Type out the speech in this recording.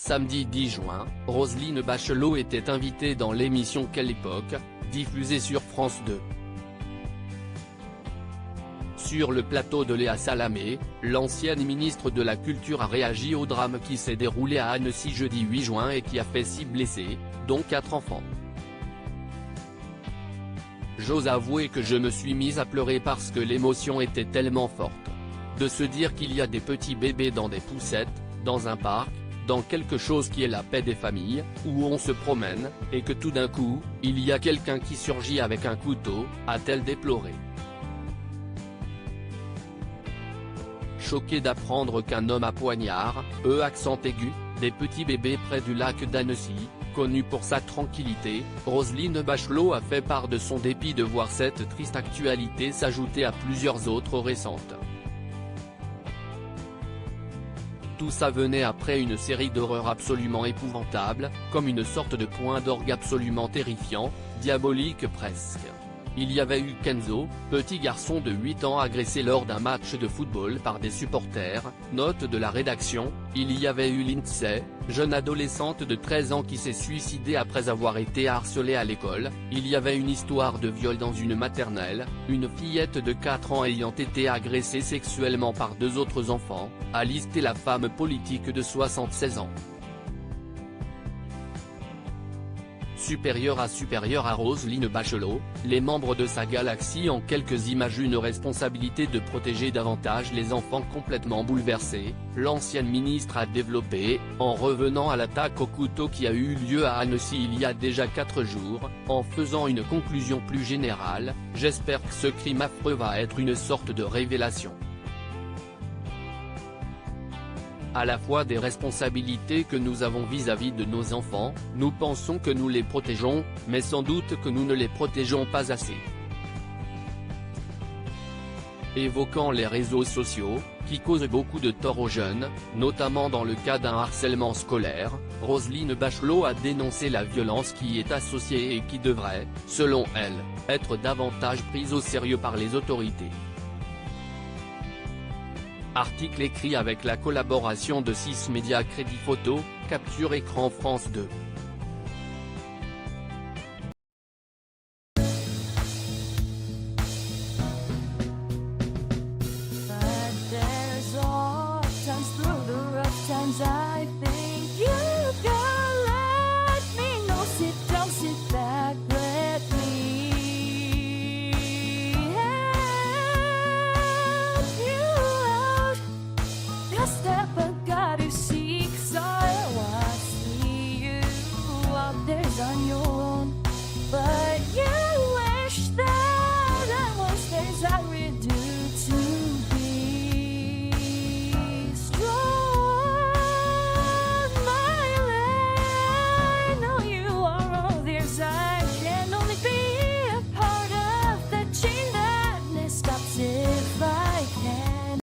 Samedi 10 juin, Roselyne Bachelot était invitée dans l'émission Quelle époque, diffusée sur France 2. Sur le plateau de Léa Salamé, l'ancienne ministre de la Culture a réagi au drame qui s'est déroulé à Annecy jeudi 8 juin et qui a fait 6 blessés, dont 4 enfants. J'ose avouer que je me suis mise à pleurer parce que l'émotion était tellement forte. De se dire qu'il y a des petits bébés dans des poussettes, dans un parc, dans quelque chose qui est la paix des familles, où on se promène, et que tout d'un coup, il y a quelqu'un qui surgit avec un couteau, a-t-elle déploré. Choquée d'apprendre qu'un homme à poignard, accent aigu, des petits bébés près du lac d'Annecy, connu pour sa tranquillité, Roselyne Bachelot a fait part de son dépit de voir cette triste actualité s'ajouter à plusieurs autres récentes. Tout ça venait après une série d'horreurs absolument épouvantables, comme une sorte de point d'orgue absolument terrifiant, diabolique presque. Il y avait eu Kenzo, petit garçon de 8 ans agressé lors d'un match de football par des supporters, note de la rédaction, il y avait eu Lindsay, jeune adolescente de 13 ans qui s'est suicidée après avoir été harcelée à l'école, il y avait une histoire de viol dans une maternelle, une fillette de 4 ans ayant été agressée sexuellement par 2 autres enfants, a listé la femme politique de 76 ans. Supérieure à Roselyne Bachelot, les membres de sa galaxie ont quelques images une responsabilité de protéger davantage les enfants complètement bouleversés, l'ancienne ministre a développé, en revenant à l'attaque au couteau qui a eu lieu à Annecy il y a déjà 4 jours, en faisant une conclusion plus générale, j'espère que ce crime affreux va être une sorte de révélation. À la fois des responsabilités que nous avons vis-à-vis de nos enfants, nous pensons que nous les protégeons, mais sans doute que nous ne les protégeons pas assez. Évoquant les réseaux sociaux, qui causent beaucoup de tort aux jeunes, notamment dans le cas d'un harcèlement scolaire, Roselyne Bachelot a dénoncé la violence qui y est associée et qui devrait, selon elle, être davantage prise au sérieux par les autorités. Article écrit avec la collaboration de 6 médias Crédit Photo, Capture Écran France 2.